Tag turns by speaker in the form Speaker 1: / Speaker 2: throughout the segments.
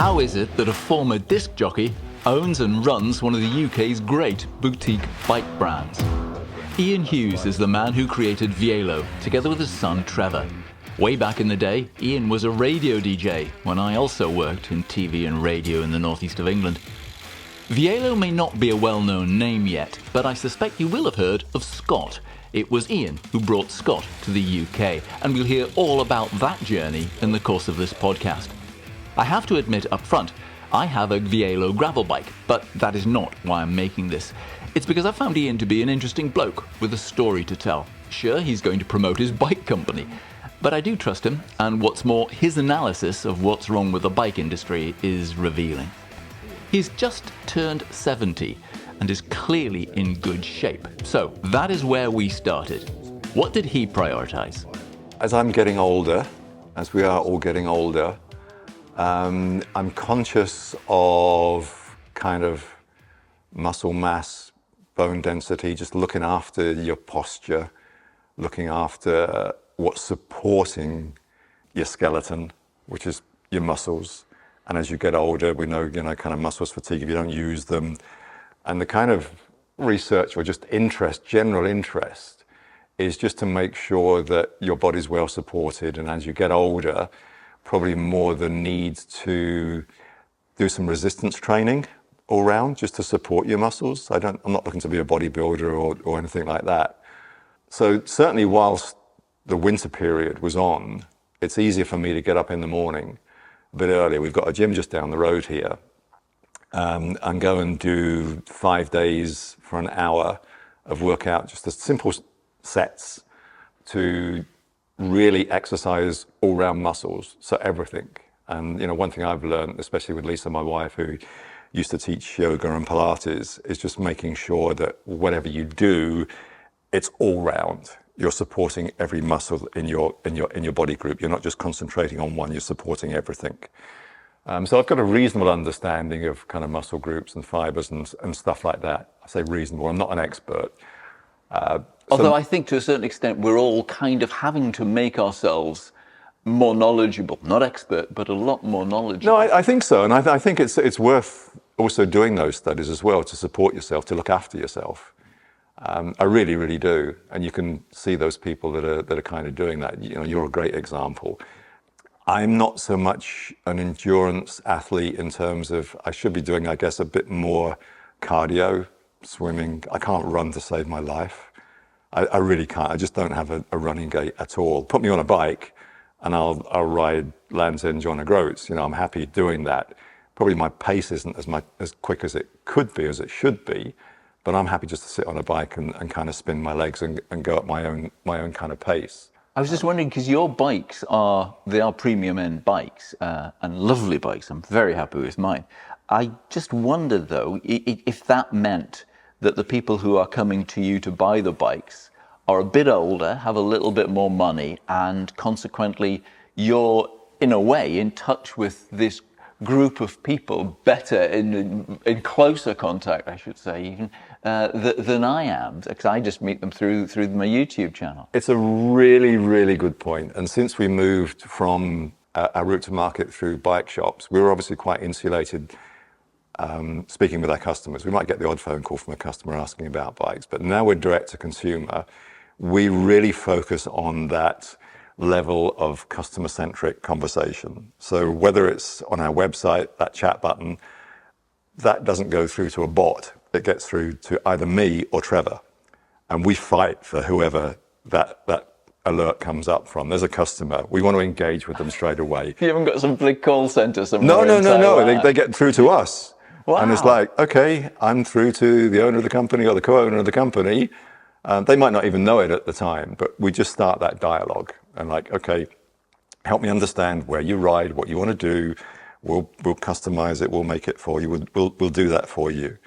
Speaker 1: How is it that a former disc jockey owns and runs one of the UK's great boutique bike brands? Ian Hughes is the man who created Vielo, together with his son Trevor. Way back in the day, Ian was a radio DJ when I also worked in TV and radio in the northeast of England. Vielo may not be a well-known name yet, but I suspect you will have heard of Scott. It was Ian who brought Scott to the UK, and we'll hear all about that journey in the course of this podcast. I have to admit up front, I have a Vielo gravel bike, but that is not why I'm making this. It's because I found Ian to be an interesting bloke with a story to tell. Sure, he's going to promote his bike company, but I do trust him, and what's more, his analysis of what's wrong with the bike industry is revealing. He's just turned 70 and is clearly in good shape. So that is where we started. What did he prioritise?
Speaker 2: As I'm getting older, as we are all getting older, I'm conscious of kind of muscle mass, bone density, just looking after your posture, looking after what's supporting your skeleton, which is your muscles. And as you get older, we know, kind of muscles fatigue if you don't use them. And the kind of research or just interest, general interest, is just to make sure that your body's well supported. And as you get older, probably more the need to do some resistance training all round just to support your muscles. I'm not looking to be a bodybuilder or anything like that. So certainly whilst the winter period was on, it's easier for me to get up in the morning a bit earlier. We've got a gym just down the road here, and go and do 5 days for an hour of workout, just the simple sets to really exercise all round muscles, so everything. And one thing I've learned, especially with Lisa, my wife, who used to teach yoga and Pilates, is just making sure that whatever you do, it's all round. You're supporting every muscle in your body group. You're not just concentrating on one, you're supporting everything. So I've got a reasonable understanding of kind of muscle groups and fibers and stuff like that. I say reasonable, I'm not an expert.
Speaker 1: Although I think to a certain extent we're all kind of having to make ourselves more knowledgeable, not expert, but a lot more knowledgeable.
Speaker 2: No, I think so, and I think it's worth also doing those studies as well to support yourself, to look after yourself. I really, really do, and you can see those people that are kind of doing that. You're a great example. I'm not so much an endurance athlete in terms of I should be doing, I guess, a bit more cardio, swimming. I can't run to save my life. I really can't. I just don't have a running gait at all. Put me on a bike and I'll ride Land's End, John O'Groats. I'm happy doing that. Probably my pace isn't as quick as it could be, as it should be, but I'm happy just to sit on a bike and kind of spin my legs and go at my own kind of pace.
Speaker 1: I was just wondering, because your bikes are premium end bikes and lovely bikes. I'm very happy with mine. I just wondered though, if that meant that the people who are coming to you to buy the bikes are a bit older, have a little bit more money, and consequently you're, in a way, in touch with this group of people better, in closer contact, I should say, even, than I am, because I just meet them through my YouTube channel.
Speaker 2: It's a really, really good point. And since we moved from our route to market through bike shops, we were obviously quite insulated speaking with our customers. We might get the odd phone call from a customer asking about bikes, but now we're direct to consumer. We really focus on that level of customer-centric conversation. So whether it's on our website, that chat button, that doesn't go through to a bot. It gets through to either me or Trevor. And we fight for whoever that alert comes up from. There's a customer. We want to engage with them straight away.
Speaker 1: You haven't got some big call centre somewhere?
Speaker 2: No. They get through to us.
Speaker 1: Wow.
Speaker 2: And it's like, okay, I'm through to the owner of the company or the co-owner of the company. They might not even know it at the time, but we just start that dialogue and like, okay, help me understand where you ride, what you want to do. We'll customize it. We'll make it for you. We'll do that for you.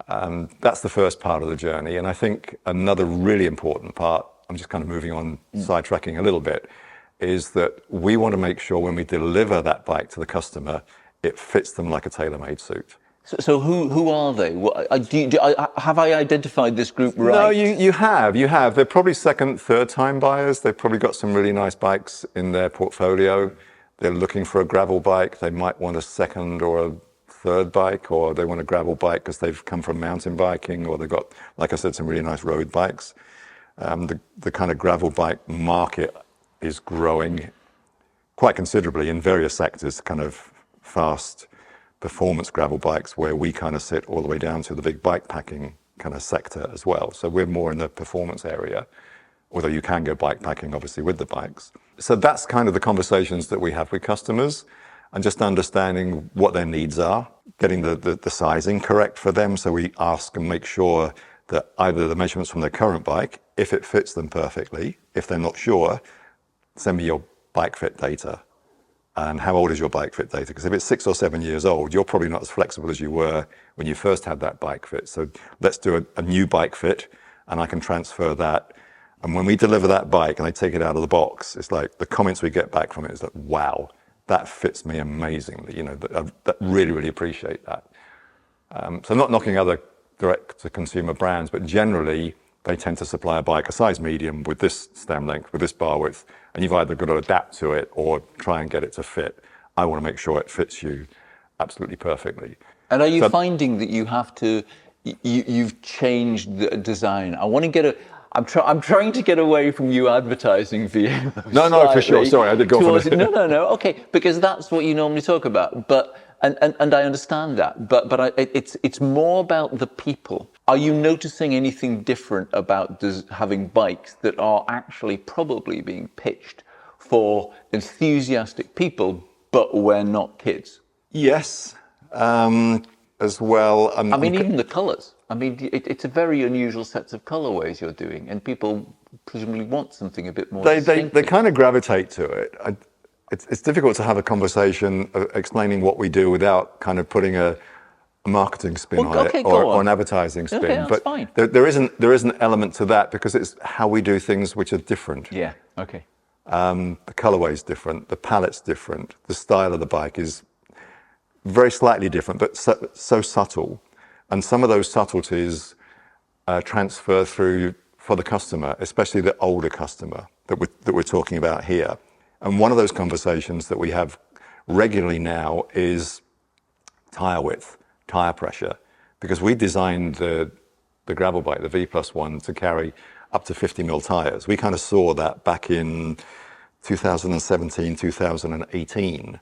Speaker 2: That's the first part of the journey. And I think another really important part, I'm just kind of moving on, sidetracking a little bit, is that we want to make sure when we deliver that bike to the customer, it fits them like a tailor-made suit.
Speaker 1: So who are they? Have I identified this group right?
Speaker 2: No, you have. They're probably second, third time buyers. They've probably got some really nice bikes in their portfolio. they're looking for a gravel bike. They might want a second or a third bike, or they want a gravel bike because they've come from mountain biking, or they've got, like I said, some really nice road bikes. The kind of gravel bike market is growing quite considerably in various sectors, kind of fast performance gravel bikes, where we kind of sit all the way down to the big bike packing kind of sector as well. So we're more in the performance area, although you can go bike packing obviously with the bikes. So that's kind of the conversations that we have with customers, and just understanding what their needs are, getting the sizing correct for them. So we ask and make sure that either the measurements from their current bike, if it fits them perfectly, if they're not sure, send me your bike fit data. And how old is your bike fit data? Because if it's 6 or 7 years old, you're probably not as flexible as you were when you first had that bike fit. So let's do a new bike fit, and I can transfer that. And when we deliver that bike and they take it out of the box, it's like the comments we get back from it is like, wow, that fits me amazingly. You know, that really, really appreciate that. So not knocking other direct-to-consumer brands, but generally they tend to supply a bike a size medium with this stem length, with this bar width, and you've either got to adapt to it or try and get it to fit. I want to make sure it fits you absolutely perfectly.
Speaker 1: And are you finding that you have to, you've changed the design? I want to get I'm trying to get away from you advertising Vielo.
Speaker 2: No, for sure. Sorry, I did go for it.
Speaker 1: No. Okay, because that's what you normally talk about. But and I understand that. But it's more about the people. Are you noticing anything different about having bikes that are actually probably being pitched for enthusiastic people, but we're not kids?
Speaker 2: Yes, as well.
Speaker 1: I mean, even the colours. I mean, it's a very unusual sets of colourways you're doing, and people presumably want something a bit more distinctive.
Speaker 2: They kind of gravitate to it. It's difficult to have a conversation explaining what we do without kind of putting a marketing spin on it, or an advertising spin.
Speaker 1: Okay, that's fine.
Speaker 2: There is an element to that, because it's how we do things which are different.
Speaker 1: Yeah, okay.
Speaker 2: The colourway is different, the palette's different, the style of the bike is very slightly different, but so subtle. And some of those subtleties transfer through for the customer, especially the older customer that we're talking about here. And one of those conversations that we have regularly now is tyre width, tyre pressure, because we designed the gravel bike, the V+1, to carry up to 50 mil tyres. We kind of saw that back in 2017, 2018.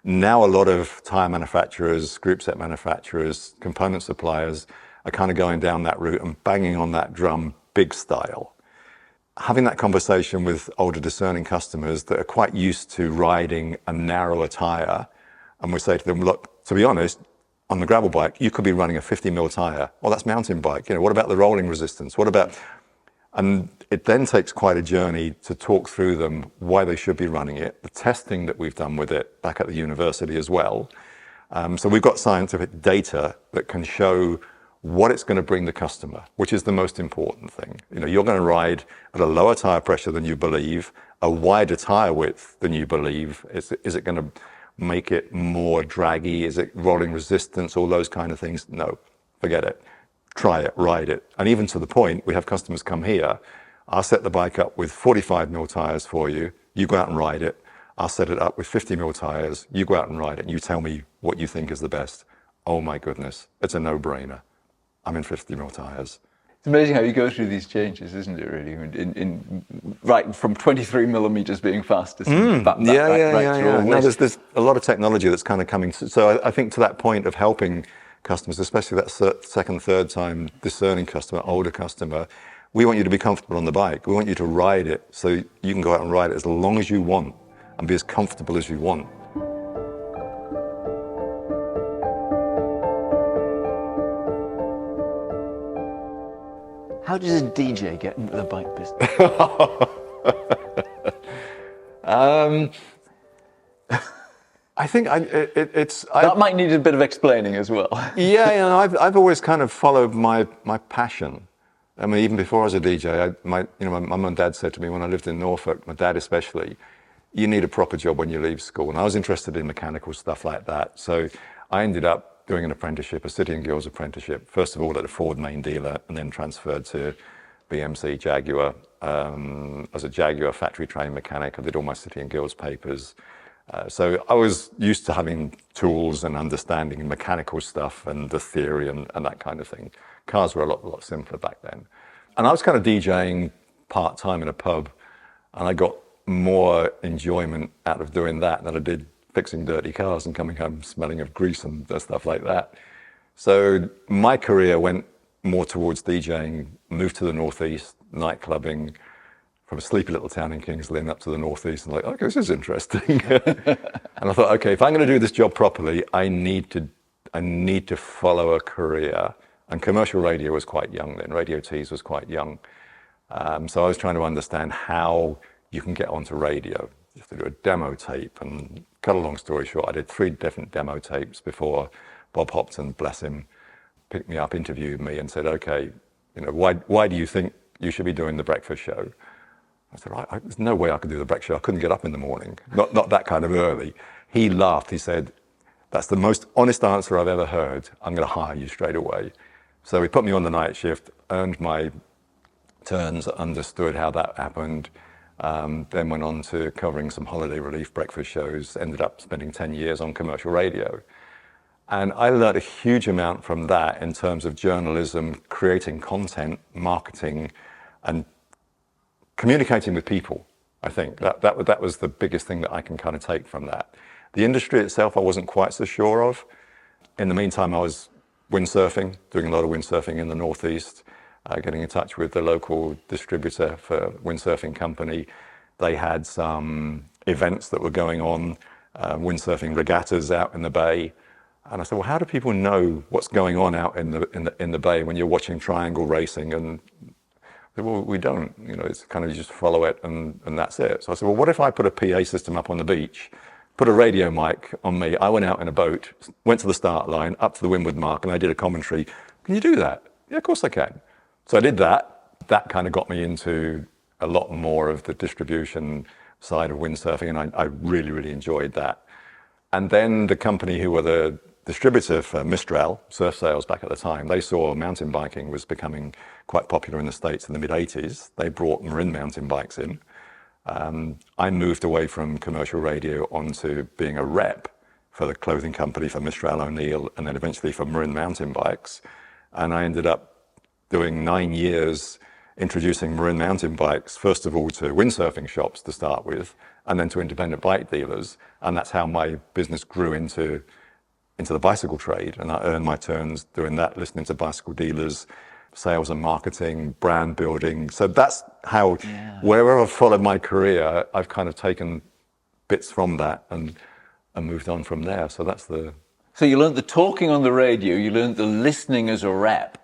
Speaker 2: Now a lot of tyre manufacturers, group set manufacturers, component suppliers are kind of going down that route and banging on that drum big style. Having that conversation with older discerning customers that are quite used to riding a narrower tyre, and we say to them, look, to be honest, on the gravel bike, you could be running a 50 mil tyre. Well, that's mountain bike. You know, what about the rolling resistance? What about... And it then takes quite a journey to talk through them why they should be running it, the testing that we've done with it back at the university as well. So we've got scientific data that can show what it's going to bring the customer, which is the most important thing. You know, you're going to ride at a lower tire pressure than you believe, a wider tire width than you believe. Is it going to make it more draggy? Is it rolling resistance? All those kind of things? No, forget it. Try it, ride it. And even to the point, we have customers come here, I'll set the bike up with 45 mil tires for you, you go out and ride it. I'll set it up with 50 mil tires, you go out and ride it, and you tell me what you think is the best. Oh my goodness, it's a no-brainer. I'm in 50 mil tires.
Speaker 1: It's amazing how you go through these changes, isn't it, really? Right, from 23 millimeters being fastest.
Speaker 2: Yeah. No, there's a lot of technology that's kind of coming. So I think to that point of helping customers, especially that second, third time discerning customer, older customer, we want you to be comfortable on the bike. We want you to ride it so you can go out and ride it as long as you want and be as comfortable as you want.
Speaker 1: How does a DJ get into the bike business?
Speaker 2: I think
Speaker 1: that might need a bit of explaining as well.
Speaker 2: Yeah, I've always kind of followed my passion. I mean, even before I was a DJ, my mum and dad said to me when I lived in Norfolk, my dad especially, you need a proper job when you leave school. And I was interested in mechanical stuff like that. So I ended up doing an apprenticeship, a City and Guilds apprenticeship, first of all at a Ford main dealer, and then transferred to BMC Jaguar. As a Jaguar factory trained mechanic, I did all my City and Guilds papers. So I was used to having tools and understanding mechanical stuff and the theory and that kind of thing. Cars were a lot simpler back then. And I was kind of DJing part-time in a pub, and I got more enjoyment out of doing that than I did fixing dirty cars and coming home smelling of grease and stuff like that. So my career went more towards DJing, moved to the Northeast, nightclubbing, from a sleepy little town in Kings Lynn up to the Northeast, and like, okay, this is interesting. And I thought, okay, if I'm going to do this job properly, I need to follow a career. And commercial radio was quite young then. Radio Tees was quite young. So I was trying to understand how you can get onto radio. You have to do a demo tape. And cut a long story short, I did 3 different demo tapes before Bob Hopton, bless him, picked me up, interviewed me, and said, okay, why do you think you should be doing the breakfast show? I said, there's no way I could do the breakfast show. I couldn't get up in the morning, not that kind of early. He laughed. He said, that's the most honest answer I've ever heard. I'm going to hire you straight away. So he put me on the night shift, earned my turns, understood how that happened, then went on to covering some holiday relief breakfast shows, ended up spending 10 years on commercial radio. And I learned a huge amount from that in terms of journalism, creating content, marketing, and communicating with people. I think that was the biggest thing that I can kind of take from that. The industry itself, I wasn't quite so sure of. In the meantime, I was windsurfing, doing a lot of windsurfing in the Northeast, getting in touch with the local distributor for windsurfing company. They had some events that were going on, windsurfing regattas out in the bay. And I said, well, how do people know what's going on out in the bay when you're watching triangle racing? And they said, well, we don't. It's kind of you just follow it and that's it. So I said, well, what if I put a PA system up on the beach, put a radio mic on me? I went out in a boat, went to the start line, up to the windward mark, and I did a commentary. Can you do that? Yeah, of course I can. So I did that. That kind of got me into a lot more of the distribution side of windsurfing, and I really, really enjoyed that. And then the company who were the distributor for Mistral surf sails back at the time, they saw mountain biking was becoming quite popular in the States in the mid-80s. They brought Marin mountain bikes in. I moved away from commercial radio onto being a rep for the clothing company for Mistral O'Neill, and then eventually for Marin mountain bikes. And I ended up doing 9 years introducing Marin mountain bikes, first of all to windsurfing shops to start with, and then to independent bike dealers. And that's how my business grew into the bicycle trade. And I earned my turns doing that, listening to bicycle dealers, sales and marketing, brand building. So that's how, wherever I've followed my career, I've kind of taken bits from that and moved on from there. So that's the...
Speaker 1: So you learned the talking on the radio, you learned the listening as a rep.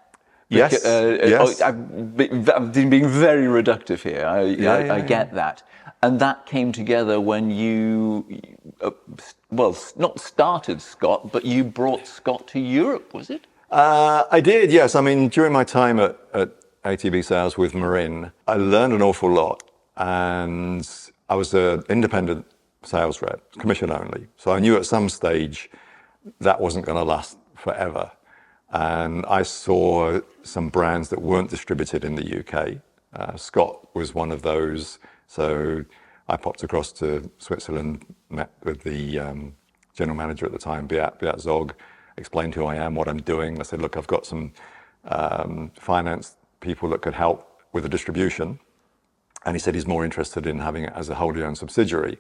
Speaker 2: Yes, yes.
Speaker 1: I'm being very reductive here. I get that. And that came together when you, not started Scott, but you brought Scott to Europe, was it?
Speaker 2: I did, yes. I mean, during my time at ATB Sales with Marin, I learned an awful lot. And I was an independent sales rep, commission only. So I knew at some stage that wasn't going to last forever. And I saw some brands that weren't distributed in the UK. Scott was one of those. So I popped across to Switzerland, met with the general manager at the time, Beat Zog, explained who I am, what I'm doing. I said, look, I've got some finance people that could help with the distribution. And he said he's more interested in having it as a wholly owned subsidiary.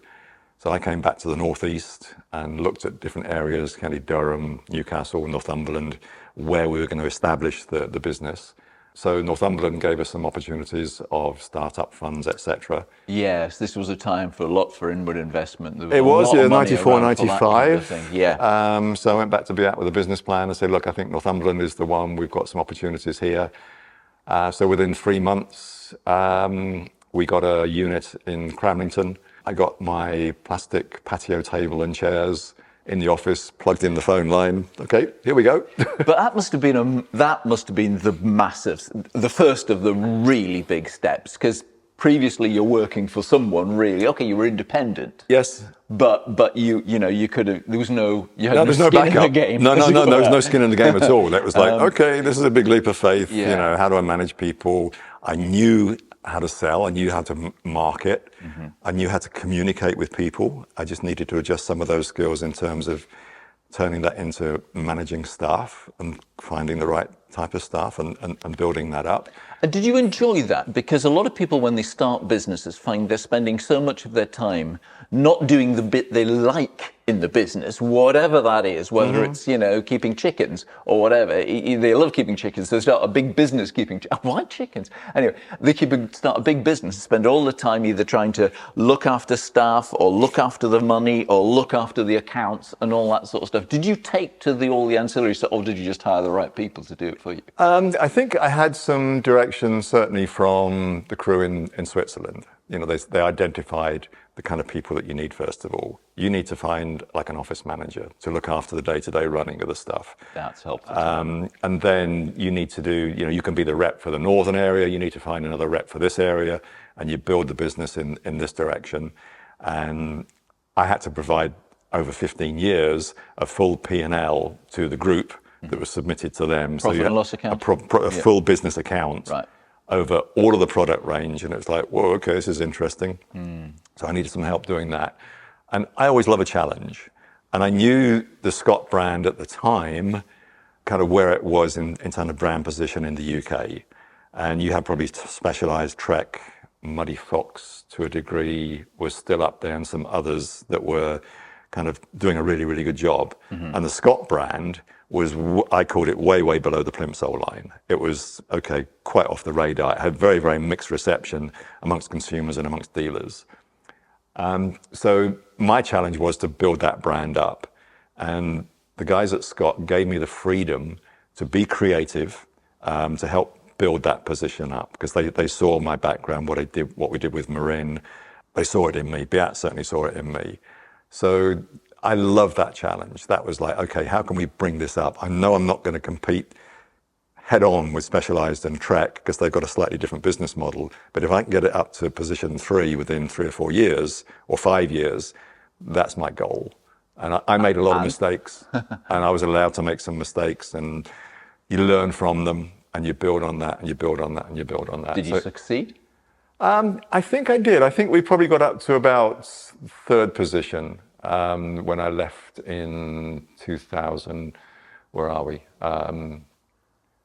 Speaker 2: So I came back to the Northeast and looked at different areas, County Durham, Newcastle, Northumberland, where we were going to establish the business. So Northumberland gave us some opportunities of startup funds, etc.
Speaker 1: Yes, this was a time for a lot for inward investment.
Speaker 2: It was, 94, 95.
Speaker 1: Kind of yeah.
Speaker 2: So I went back to Beat with a business plan and said, look, I think Northumberland is the one. We've got some opportunities here. So within 3 months, we got a unit in Cramlington. I got my plastic patio table and chairs in the office, plugged in the phone line. Okay, here we go.
Speaker 1: But that must have been the first of the really big steps, because previously you're working for someone really. Okay, you were independent.
Speaker 2: Yes.
Speaker 1: But you could have. There was no. You had no
Speaker 2: there's
Speaker 1: skin
Speaker 2: no backup.
Speaker 1: in the game.
Speaker 2: No, there was no skin in the game at all. It was like, okay, this is a big leap of faith.
Speaker 1: Yeah.
Speaker 2: How do I manage people? I knew how to sell. I knew how to market. I knew how to communicate with people. I just needed to adjust some of those skills in terms of turning that into managing staff and finding the right type of staff and building that up.
Speaker 1: And did you enjoy that? Because a lot of people, when they start businesses, find they're spending so much of their time not doing the bit they like in the business, whatever that is, whether it's, keeping chickens or whatever. They love keeping chickens. They start a big business keeping chickens. Why chickens? Anyway, they start a big business, spend all the time either trying to look after staff or look after the money or look after the accounts and all that sort of stuff. Did you take to all the ancillary stuff, or did you just hire the right people to do it for you?
Speaker 2: I think I had some direction, certainly from the crew in Switzerland. They identified the kind of people that you need, first of all. You need to find like an office manager to look after the day-to-day running of the stuff.
Speaker 1: That's helpful.
Speaker 2: And then you need to do, you can be the rep for the northern area, you need to find another rep for this area, and you build the business in this direction. And I had to provide, over 15 years, a full P&L to the group that was submitted to them.
Speaker 1: Profit and loss account?
Speaker 2: A full business account.
Speaker 1: Right.
Speaker 2: Over all of the product range, and it's like, whoa, okay, this is interesting. So I needed some help doing that. And I always love a challenge. And I knew the Scott brand at the time, kind of where it was in terms of brand position in the UK. And you had probably Specialized, Trek, Muddy Fox to a degree was still up there, and some others that were kind of doing a really, really good job. And the Scott brand was, I called it way, way below the Plimsoll line. It was, okay, quite off the radar. It had very, very mixed reception amongst consumers and amongst dealers. So my challenge was to build that brand up. And the guys at Scott gave me the freedom to be creative, to help build that position up, because they saw my background, what we did with Marin. They saw it in me. Beat certainly saw it in me. So I love that challenge. That was like, okay, how can we bring this up? I know I'm not going to compete head on with Specialized and Trek because they've got a slightly different business model. But if I can get it up to position 3 within 3 or 4 years or 5 years, that's my goal. And I made a lot of mistakes, and I was allowed to make some mistakes, and you learn from them, and you build on that, and you build on that, and you build on that.
Speaker 1: Did you succeed?
Speaker 2: I think I did. I think we probably got up to about 3rd position when I left in 2000. Where are we?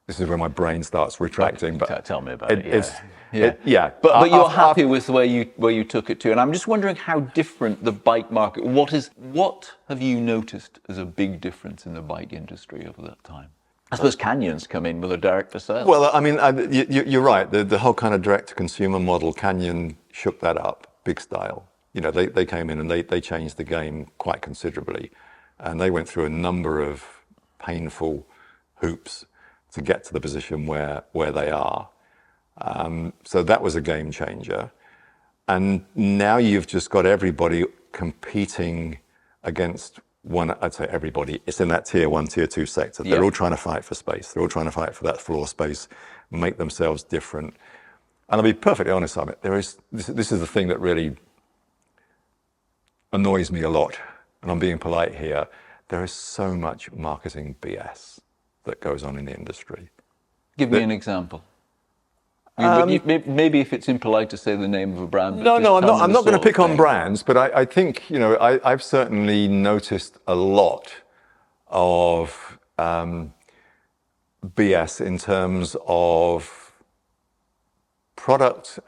Speaker 2: This is where my brain starts retracting. But
Speaker 1: tell me about it.
Speaker 2: Yeah.
Speaker 1: But you're happy with where you took it to, and I'm just wondering how different the bike market. What have you noticed as a big difference in the bike industry over that time? I suppose Canyon's come in with a direct to sale.
Speaker 2: Well, I mean, you're right. The whole kind of direct to consumer model, Canyon shook that up, big style. They came in and they changed the game quite considerably, and they went through a number of painful hoops to get to the position where they are. So that was a game changer. And now you've just got everybody competing against one. I'd say everybody. It's in that tier 1, tier 2 sector. They're all trying to fight for space. They're all trying to fight for that floor space, make themselves different. And I'll be perfectly honest, Amit, this is the thing that really annoys me a lot, and I'm being polite here. There is so much marketing BS that goes on in the industry.
Speaker 1: Give me an example. Maybe if it's impolite to say the name of a brand.
Speaker 2: No, I'm not going to pick on brands, but I think, I've certainly noticed a lot of BS in terms of product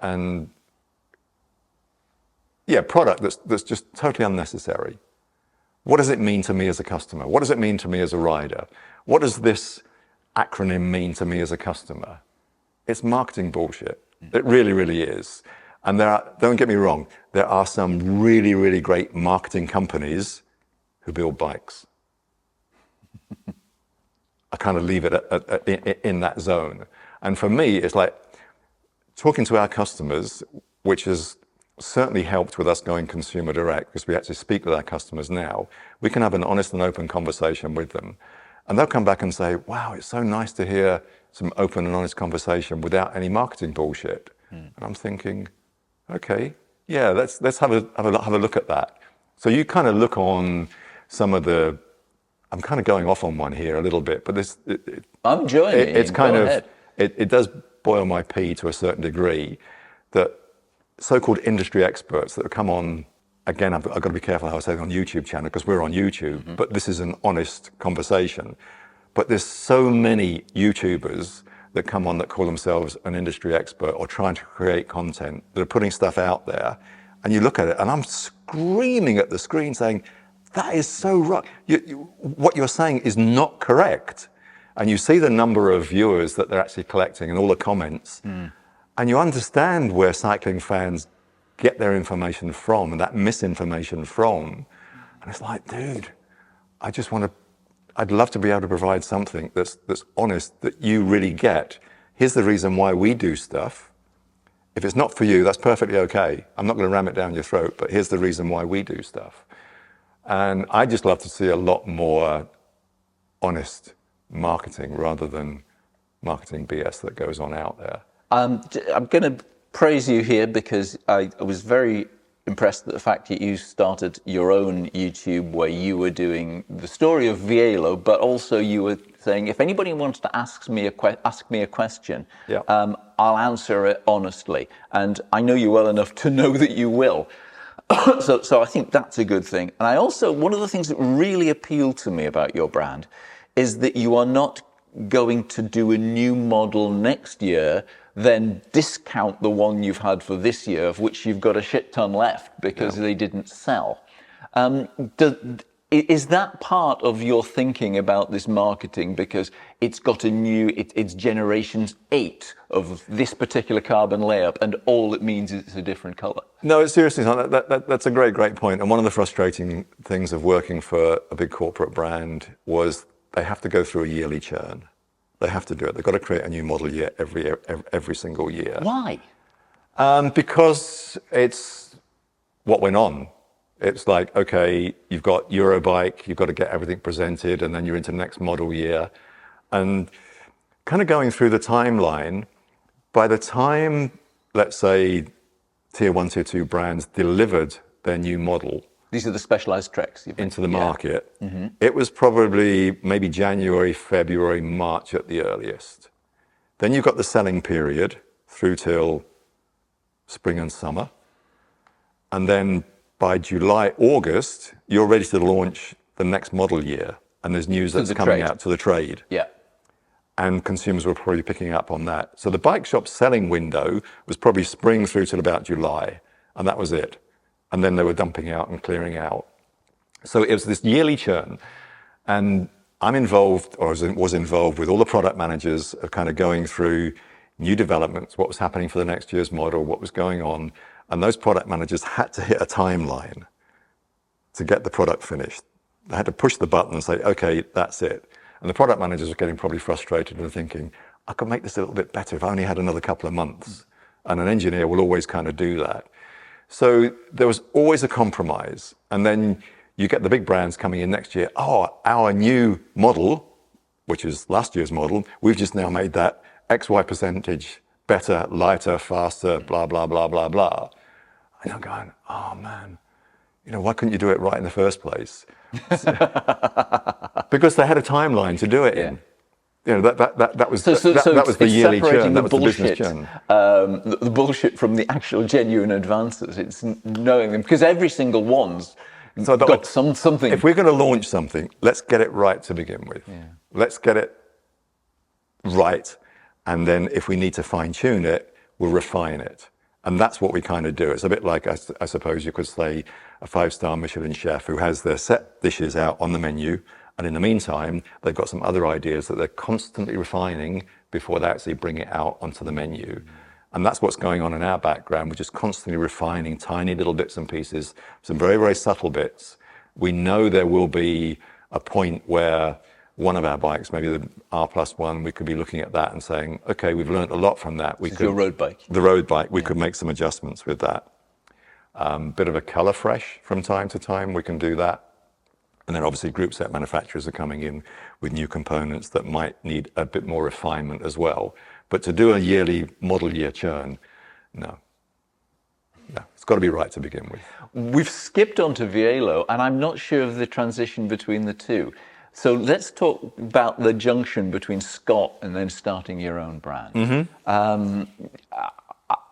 Speaker 2: that's just totally unnecessary. What does it mean to me as a customer? What does it mean to me as a rider? What does this acronym mean to me as a customer? It's marketing bullshit. It really, really is. And don't get me wrong, there are some really, really great marketing companies who build bikes. I kind of leave it in that zone. And for me, it's like talking to our customers, which has certainly helped with us going consumer direct, because we actually speak with our customers now. We can have an honest and open conversation with them. And they'll come back and say, wow, it's so nice to hear some open and honest conversation without any marketing bullshit. And I'm thinking, okay, yeah, let's have a look at that. So you kind of look on some of the, I'm kind of going off on one here a little bit, but
Speaker 1: I'm enjoying it.
Speaker 2: It's kind of, it does boil my pee to a certain degree. that so-called industry experts that have come on, again, I've got to be careful how I say it on YouTube channel because we're on YouTube, but this is an honest conversation. But there's so many YouTubers that come on that call themselves an industry expert or trying to create content that are putting stuff out there. And you look at it and I'm screaming at the screen saying, that is so right. What you're saying is not correct. And you see the number of viewers that they're actually collecting and all the comments. And you understand where cycling fans get their information from and that misinformation from. And it's like, dude, I'd love to be able to provide something that's honest, that you really get. Here's the reason why we do stuff. If it's not for you, that's perfectly okay. I'm not going to ram it down your throat, but here's the reason why we do stuff. And I just love to see a lot more honest marketing rather than marketing BS that goes on out there.
Speaker 1: I'm going to praise you here because I was very impressed at the fact that you started your own YouTube where you were doing the story of Vielo, but also you were saying, if anybody wants to ask me a question, I'll answer it honestly. And I know you well enough to know that you will. So I think that's a good thing. And I also, one of the things that really appealed to me about your brand is that you are not going to do a new model next year, then discount the one you've had for this year, of which you've got a shit ton left because they didn't sell. Is that part of your thinking about this marketing? Because it's got a new, it's generations 8 of this particular carbon layup, and all it means is it's a different color.
Speaker 2: No, seriously, that's a great point. And one of the frustrating things of working for a big corporate brand was they have to go through a yearly churn. They have to do it. They've got to create a new model year every single year.
Speaker 1: Why?
Speaker 2: Because it's what went on. It's like, okay, you've got Eurobike, you've got to get everything presented, and then you're into the next model year. And kind of going through the timeline, by the time, let's say, tier 1, tier 2 brands delivered their new model,
Speaker 1: these are the specialized treks
Speaker 2: into the market, it was probably maybe January, February, March at the earliest. Then you've got the selling period through till spring and summer. And then by July, August, you're ready to launch the next model year. And there's news that's coming out to the trade.
Speaker 1: Yeah.
Speaker 2: And consumers were probably picking up on that. So the bike shop selling window was probably spring through till about July. And that was it. And then they were dumping out and clearing out. So it was this yearly churn. And I'm involved, or was involved with all the product managers of kind of going through new developments, what was happening for the next year's model, what was going on. And those product managers had to hit a timeline to get the product finished. They had to push the button and say, okay, that's it. And the product managers were getting probably frustrated and thinking, I could make this a little bit better if I only had another couple of months. And an engineer will always kind of do that. So there was always a compromise. And then you get the big brands coming in next year. Oh, our new model, which is last year's model, we've just now made that XY percentage better, lighter, faster, blah, blah, blah, blah, blah. And I'm going, oh man, why couldn't you do it right in the first place? Because they had a timeline to do it in. That was the yearly churn, that was the business churn.
Speaker 1: The bullshit from the actual genuine advances. It's knowing them, because every single one's got something.
Speaker 2: If we're going to launch something, let's get it right to begin with. Yeah. Let's get it right. And then if we need to fine tune it, we'll refine it. And that's what we kind of do. It's a bit like, I suppose you could say, a 5-star Michelin chef who has their set dishes out on the menu. And in the meantime, they've got some other ideas that they're constantly refining before they actually bring it out onto the menu. And that's what's going on in our background. We're just constantly refining tiny little bits and pieces, some very, very subtle bits. We know there will be a point where one of our bikes, maybe the R+1, we could be looking at that and saying, okay, we've learned a lot from that.
Speaker 1: Your road bike.
Speaker 2: The road bike, we could make some adjustments with that. Bit of a color fresh from time to time, we can do that. And then obviously group set manufacturers are coming in with new components that might need a bit more refinement as well. But to do a yearly model year churn, no. It's got to be right to begin with.
Speaker 1: We've skipped on to Vielo, and I'm not sure of the transition between the two. So let's talk about the junction between Scott and then starting your own brand.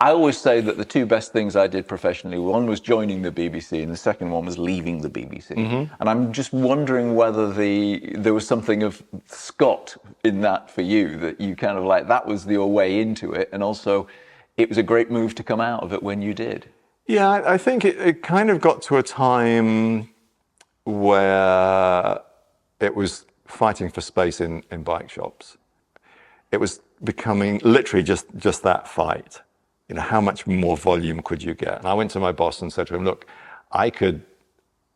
Speaker 1: I always say that the two best things I did professionally, one was joining the BBC and the second one was leaving the BBC. And I'm just wondering whether there was something of Scott in that for you, that you kind of like, that was your way into it. And also it was a great move to come out of it when you did.
Speaker 2: Yeah, I think it kind of got to a time where it was fighting for space in bike shops. It was becoming literally just that fight. You know, how much more volume could you get? And I went to my boss and said to him, look, I could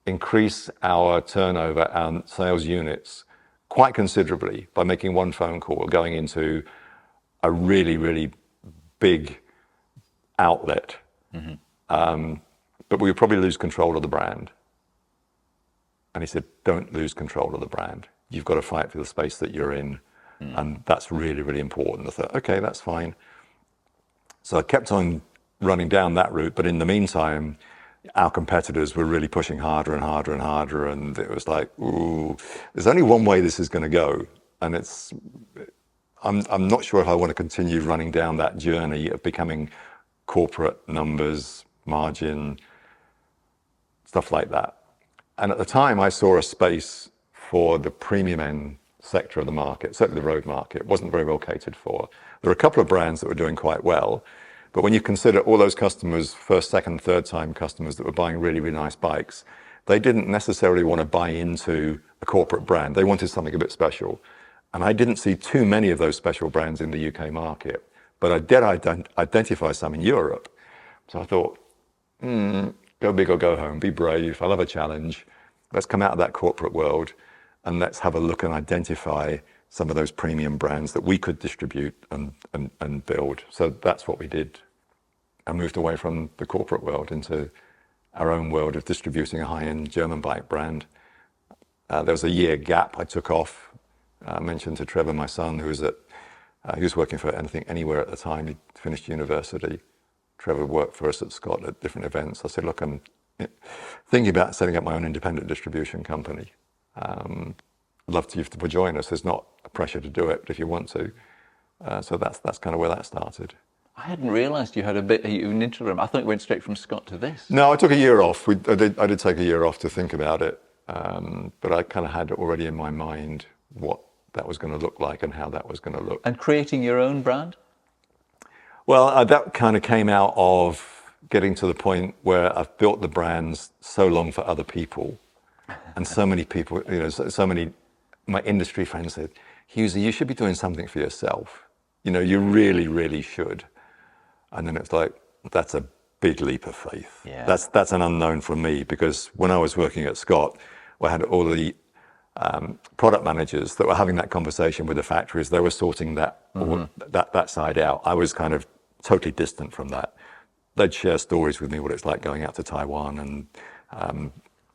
Speaker 2: increase our turnover and sales units quite considerably by making one phone call, going into a really, really big outlet. But we would probably lose control of the brand. And he said, don't lose control of the brand. You've got to fight for the space that you're in. And that's really, really important. I thought, okay, that's fine. So I kept on running down that route. But in the meantime, our competitors were really pushing harder and harder and harder. And it was like, ooh, there's only one way this is going to go. And I'm not sure if I want to continue running down that journey of becoming corporate numbers, margin, stuff like that. And at the time, I saw a space for the premium end sector of the market, certainly the road market. It wasn't very well catered for. There were a couple of brands that were doing quite well, but when you consider all those customers, first, second, third time customers that were buying really, really nice bikes, they didn't necessarily want to buy into a corporate brand. They wanted something a bit special. And I didn't see too many of those special brands in the UK market, but I did identify some in Europe. So I thought, go big or go home, be brave. I love a challenge. Let's come out of that corporate world and let's have a look and identify some of those premium brands that we could distribute and build. So that's what we did. I moved away from the corporate world into our own world of distributing a high-end German bike brand. There was a year gap I took off. I mentioned to Trevor, my son, who was working for Anything Anywhere at the time. He finished university. Trevor worked for us at Scott at different events. I said, look, I'm thinking about setting up my own independent distribution company. I'd love you to join us. There's not a pressure to do it, but if you want to. So that's kind of where that started.
Speaker 1: I hadn't realised you had an interim. I thought you went straight from Scott to this.
Speaker 2: No, I took a year off. I did take a year off to think about it. But I kind of had already in my mind what that was going to look like and how that was going to look.
Speaker 1: And creating your own brand?
Speaker 2: Well, that kind of came out of getting to the point where I've built the brands so long for other people. And so many people, you know, so many, my industry friends said, Hughes, you should be doing something for yourself. You know, you really, really should. And then it's like, that's a big leap of faith.
Speaker 1: Yeah.
Speaker 2: That's an unknown for me, because when I was working at Scott, I had all the product managers that were having that conversation with the factories. They were sorting that side out. I was kind of totally distant from that. They'd share stories with me what it's like going out to Taiwan and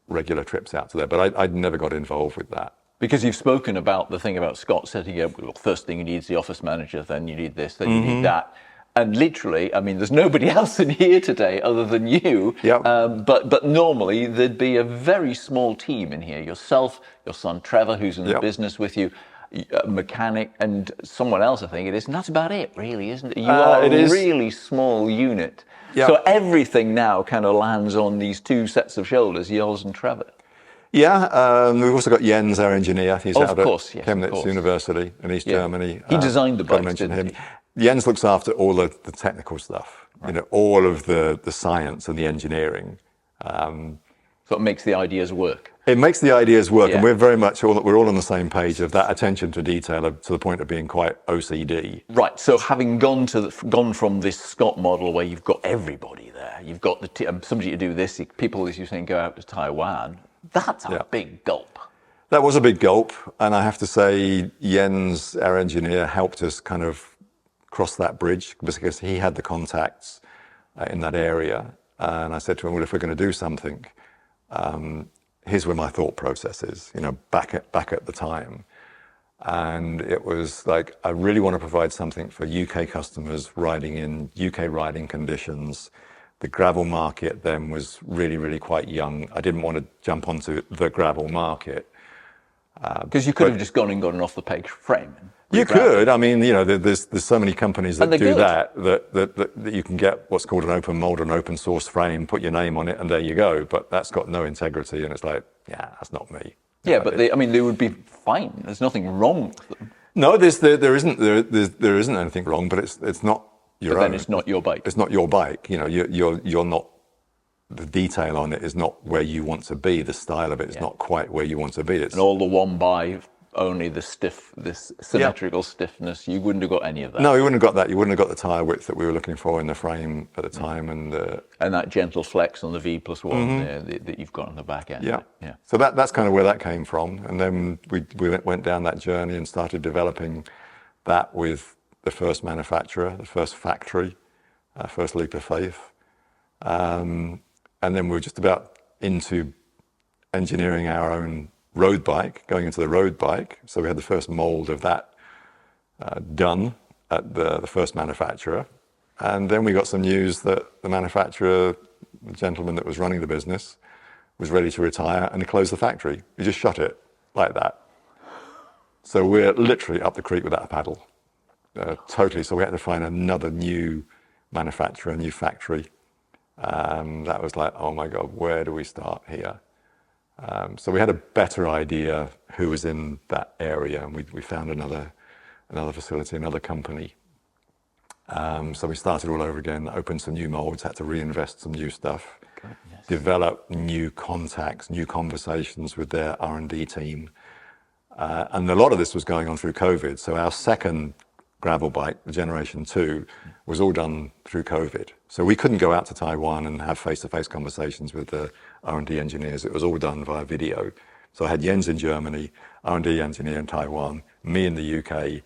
Speaker 2: regular trips out to there, but I'd never got involved with that.
Speaker 1: Because you've spoken about the thing about Scott setting up, well, first thing you need is the office manager, then you need this, then you need that. And literally, I mean, there's nobody else in here today other than you.
Speaker 2: Yep.
Speaker 1: But normally there'd be a very small team in here. Yourself, your son Trevor, who's in the business with you, a mechanic, and someone else, I think it is. And that's about it, really, isn't it? You are a really small unit. Yep. So everything now kind of lands on these two sets of shoulders, yours and Trevor.
Speaker 2: Yeah, we've also got Jens, our engineer. He's out at Chemnitz University in East Germany.
Speaker 1: He designed the bikes,
Speaker 2: I mentioned him. Jens looks after all of the technical stuff, you know, all of the science and the engineering.
Speaker 1: So it makes the ideas work.
Speaker 2: It makes the ideas work, and we're very much we're all on the same page of that attention to detail to the point of being quite OCD.
Speaker 1: Right. So having gone from this Scott model where you've got everybody there, you've got somebody to do this, people, as you're saying, go out to Taiwan. That's a big gulp.
Speaker 2: That was a big gulp, and I have to say, Jens, our engineer, helped us kind of cross that bridge because he had the contacts in that area. And I said to him, well, if we're going to do something, here's where my thought process is, you know, back at the time. And it was like, I really want to provide something for UK customers riding in UK riding conditions. The gravel market then was really, really quite young. I didn't want to jump onto the gravel market.
Speaker 1: Because you could have just gone and got an off-the-peg frame.
Speaker 2: You could. I mean, there's so many companies that do that you can get what's called an open mold, an open source frame, put your name on it, and there you go. But that's got no integrity, and it's like, yeah, that's not me.
Speaker 1: Yeah, but they would be fine. There's nothing wrong with them.
Speaker 2: No, there isn't anything wrong, but it's not your own.
Speaker 1: But then it's not your bike.
Speaker 2: It's not your bike. You're not. The detail on it is not where you want to be. The style of it is not quite where you want to be.
Speaker 1: And all the one by only this symmetrical stiffness. You wouldn't have got any of that.
Speaker 2: No, you wouldn't have got that. You wouldn't have got the tire width that we were looking for in the frame at the time, and
Speaker 1: that gentle flex on the V+1 there that you've got on the back end.
Speaker 2: Yeah. So that's kind of where that came from, and then we went down that journey and started developing that with the first manufacturer, the first factory, first leap of faith. And then we were just about into engineering our own road bike, going into the road bike. So we had the first mold of that done at the first manufacturer. And then we got some news that the manufacturer, the gentleman that was running the business, was ready to retire, and he closed the factory. He just shut it like that. So we're literally up the creek without a paddle, totally. So we had to find another new manufacturer, a new factory. That was like, oh my God, where do we start here? So we had a better idea who was in that area, and we found another facility, another company. So we started all over again, opened some new molds, had to reinvest some new stuff, develop new contacts, new conversations with their R&D team. And a lot of this was going on through COVID. So our second gravel bike, the Generation 2, was all done through COVID. So we couldn't go out to Taiwan and have face-to-face conversations with the R&D engineers. It was all done via video. So I had Jens in Germany, R&D engineer in Taiwan, me in the UK.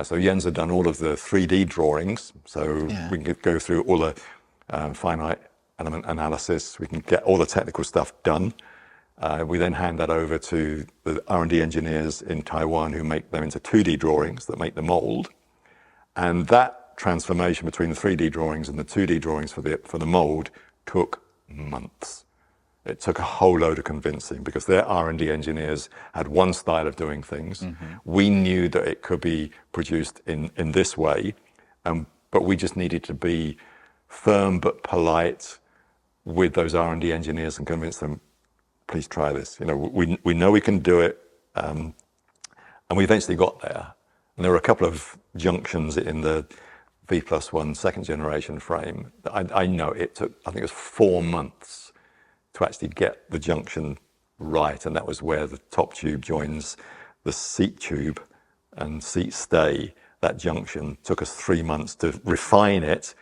Speaker 2: So Jens had done all of the 3D drawings, so we could go through all the finite element analysis. We can get all the technical stuff done. We then hand that over to the R&D engineers in Taiwan who make them into 2D drawings that make the mold. And that transformation between the 3D drawings and the 2D drawings for the mold took months. It took a whole load of convincing because their R&D engineers had one style of doing things. We knew that it could be produced in this way, but we just needed to be firm but polite with those R&D engineers and convince them, please try this. We know we can do it, and we eventually got there. And there were a couple of junctions in the V+1 second generation frame. I know it took, I think it was 4 months to actually get the junction right. And that was where the top tube joins the seat tube and seat stay. That junction took us 3 months to refine it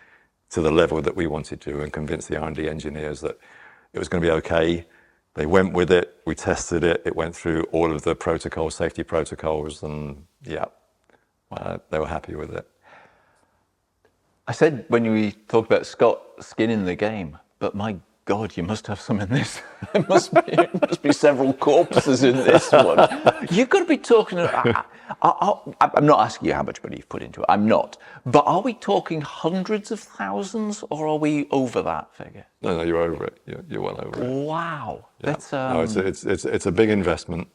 Speaker 2: to the level that we wanted to and convince the R&D engineers that it was going to be okay. They went with it, we tested it, it went through all of the protocols, safety protocols, and they were happy with it.
Speaker 1: I said when we talked about Scott skin in the game, but my God, you must have some in this. There must be several corpses in this one. You've got to be talking. I'm not asking you how much money you've put into it. I'm not. But are we talking hundreds of thousands, or are we over that figure?
Speaker 2: No, you're over it. You're well over it.
Speaker 1: Wow,
Speaker 2: yeah.
Speaker 1: That's
Speaker 2: no, it's a big investment.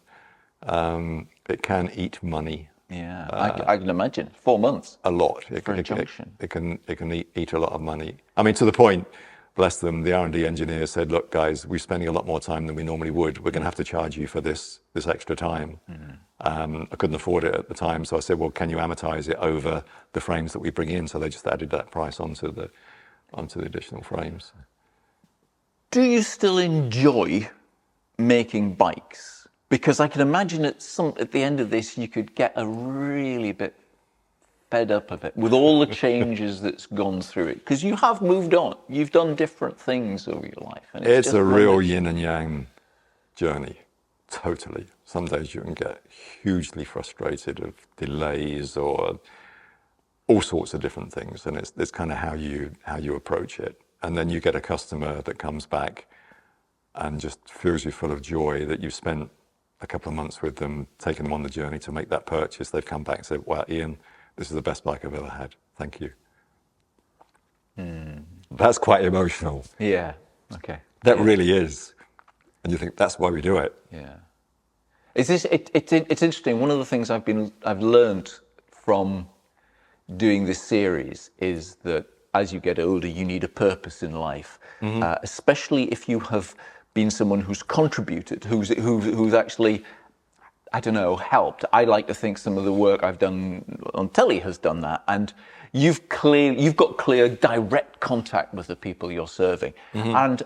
Speaker 2: It can eat money.
Speaker 1: Yeah, I can imagine. 4 months.
Speaker 2: A lot.
Speaker 1: It
Speaker 2: can eat a lot of money. I mean, to the point, bless them, the R&D engineer said, look, guys, we're spending a lot more time than we normally would. We're going to have to charge you for this extra time. I couldn't afford it at the time. So I said, well, can you amortize it over the frames that we bring in? So they just added that price onto the additional frames.
Speaker 1: Do you still enjoy making bikes? Because I can imagine at the end of this, you could get a really bit fed up of it with all the changes that's gone through it. Because you have moved on. You've done different things over your life. And
Speaker 2: it's a real yin and yang journey, totally. Some days you can get hugely frustrated of delays or all sorts of different things. And it's kind of how you approach it. And then you get a customer that comes back and just fills you full of joy that you've spent a couple of months with them, taking them on the journey to make that purchase. They've come back and said, wow, Ian, this is the best bike I've ever had. Thank you. That's quite emotional.
Speaker 1: Yeah. Okay.
Speaker 2: That really is. And you think, that's why we do it.
Speaker 1: Yeah. It's interesting. One of the things I've learned from doing this series is that as you get older, you need a purpose in life, especially if you have been someone who's contributed, who's actually, I don't know, helped. I like to think some of the work I've done on telly has done that, and you've got clear direct contact with the people you're serving, and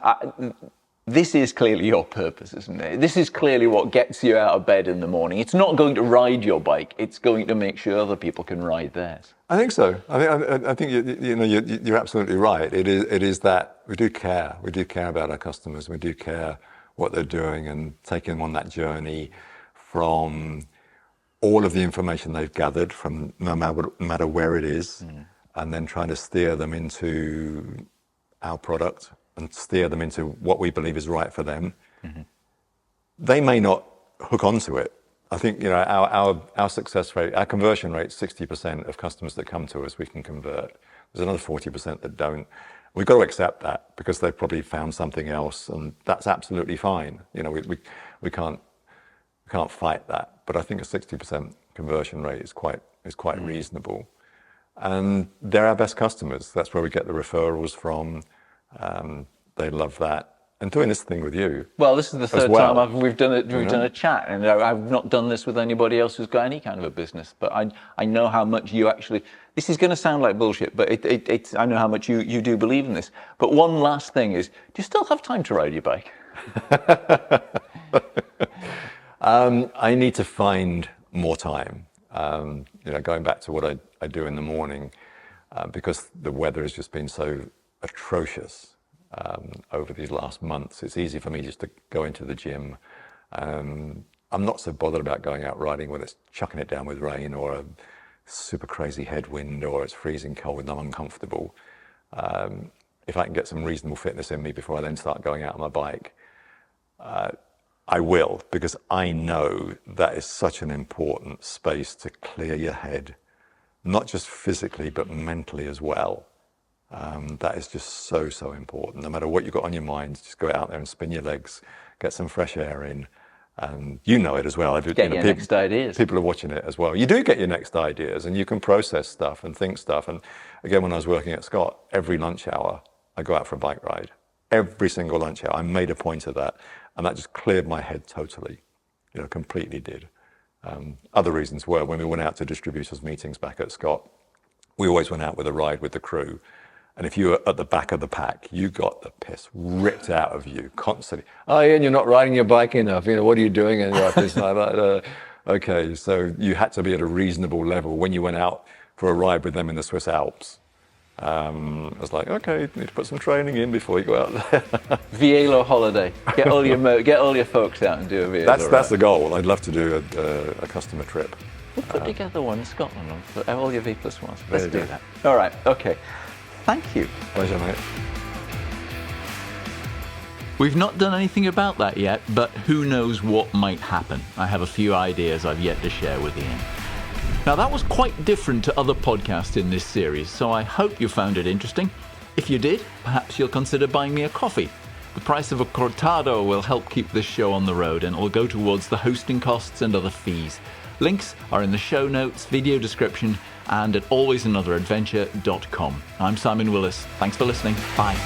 Speaker 1: this is clearly your purpose, isn't it? This is clearly what gets you out of bed in the morning. It's not going to ride your bike; it's going to make sure other people can ride theirs.
Speaker 2: I think so. I think you're absolutely right. It is that we do care. We do care about our customers. We do care what they're doing and taking them on that journey from all of the information they've gathered from no matter where it is, and then trying to steer them into our product and steer them into what we believe is right for them. They may not hook onto it. I think our success rate, our conversion rate, 60% of customers that come to us we can convert. There's another 40% that don't. We've got to accept that because they've probably found something else, and that's absolutely fine. We can't fight that. But I think a 60% conversion rate is quite reasonable, and they're our best customers. That's where we get the referrals from. They love that. And doing this thing with you.
Speaker 1: Well, this is the third time we've done a chat, and I've not done this with anybody else who's got any kind of a business. But I know how much you actually. This is going to sound like bullshit, but I know how much you do believe in this. But one last thing is, do you still have time to ride your bike?
Speaker 2: I need to find more time. Going back to what I do in the morning, because the weather has just been so atrocious. Over these last months, it's easy for me just to go into the gym. I'm not so bothered about going out riding when it's chucking it down with rain or a super crazy headwind or it's freezing cold and I'm uncomfortable. If I can get some reasonable fitness in me before I then start going out on my bike, I will, because I know that is such an important space to clear your head, not just physically, but mentally as well. That is just so important. No matter what you've got on your mind, just go out there and spin your legs, get some fresh air in. And you know it as well.
Speaker 1: Get your next ideas.
Speaker 2: People are watching it as well. You do get your next ideas, and you can process stuff and think stuff. And again, when I was working at Scott, every lunch hour, I go out for a bike ride. Every single lunch hour, I made a point of that. And that just cleared my head totally, completely did. Other reasons were when we went out to distributors meetings back at Scott, we always went out with a ride with the crew. And if you were at the back of the pack, you got the piss ripped out of you constantly. Oh, Ian, you're not riding your bike enough. What are you doing? And this like that. Okay, so you had to be at a reasonable level when you went out for a ride with them in the Swiss Alps. I was like, okay, you need to put some training in before you go out there.
Speaker 1: Vielo holiday. Get all your folks out and do a Vielo.
Speaker 2: That's the goal. I'd love to do a customer trip.
Speaker 1: We'll put together one in Scotland for all your V+1s. Let's do that. All right. Okay. Thank you.
Speaker 2: Pleasure, mate.
Speaker 1: We've not done anything about that yet, but who knows what might happen. I have a few ideas I've yet to share with Ian. Now, that was quite different to other podcasts in this series, so I hope you found it interesting. If you did, perhaps you'll consider buying me a coffee. The price of a cortado will help keep this show on the road, and it will go towards the hosting costs and other fees. Links are in the show notes, video description, and at alwaysanotheradventure.com. I'm Simon Willis. Thanks for listening. Bye.